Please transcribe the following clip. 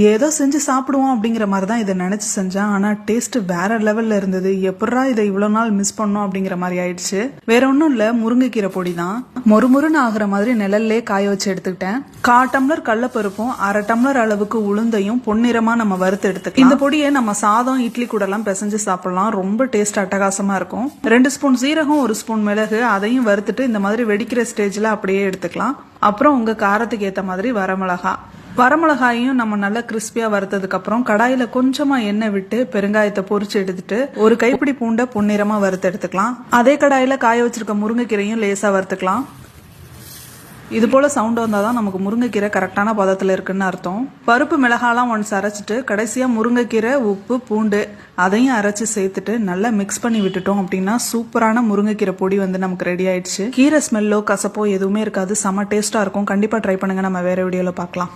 ஏதோ செஞ்சு சாப்பிடுவோம் அப்படிங்கிற மாதிரி தான் இதை நினைச்சு செஞ்சேன். ஆனா டேஸ்ட் வேற லெவல்ல இருந்தது. எப்படா இதை இவ்வளவு நாள் மிஸ் பண்ணோம் அப்படிங்கிற மாதிரி ஆயிடுச்சு. வேற ஒன்றும் இல்ல, முருங்கைக்கீரை பொடி தான். மொறுமொறுன்னு ஆகுற மாதிரி நிழல்லே காய வச்சு எடுத்துக்கிட்டேன். 1/4 டம்ளர் கடலைப்பருப்பும் 1/2 டம்ளர் அளவுக்கு உளுந்தையும் பொன்னிறமா நம்ம வறுத்து எடுத்துக்கலாம். இந்த பொடியை நம்ம சாதம், இட்லி கூட எல்லாம் பிசைஞ்சு சாப்பிடலாம். ரொம்ப டேஸ்ட் அட்டகாசமா இருக்கும். 2 ஸ்பூன் சீரகம், 1 ஸ்பூன் மிளகு, அதையும் வறுத்துட்டு இந்த மாதிரி வெடிக்கிற ஸ்டேஜ்ல அப்படியே எடுத்துக்கலாம். அப்புறம் உங்க காரத்துக்கு ஏத்த மாதிரி வரமிளகாயும் நம்ம நல்லா கிறிஸ்பியா வறுத்ததுக்கு அப்புறம் கடாயில கொஞ்சமா எண்ணெய் விட்டு பெருங்காயத்தை பொரிச்சு எடுத்துட்டு ஒரு கைப்பிடி பூண்டை பொன்னிறமா வறுத்து எடுத்துக்கலாம். அதே கடாயில காய வச்சிருக்க முருங்கைக்கீரையும் லேசா வறுத்துக்கலாம். இது போல சவுண்ட் வந்தாதான் நமக்கு முருங்கைக்கீரை கரெக்டான பதத்துல இருக்குன்னு அர்த்தம். பருப்பு மிளகாலாம் ஒன்ஸ் அரைச்சிட்டு கடைசியா முருங்கைக்கீரை, உப்பு, பூண்டு அதையும் அரைச்சு சேர்த்துட்டு நல்லா மிக்ஸ் பண்ணி விட்டுட்டோம் அப்படின்னா சூப்பரான முருங்கைக்கீரை பொடி வந்து நமக்கு ரெடி ஆயிடுச்சு. கீரை ஸ்மெல்லோ கசப்போ எதுவுமே இருக்காது. செம டேஸ்டா இருக்கும். கண்டிப்பா ட்ரை பண்ணுங்க. நம்ம வேற வீடியோல பார்க்கலாம்.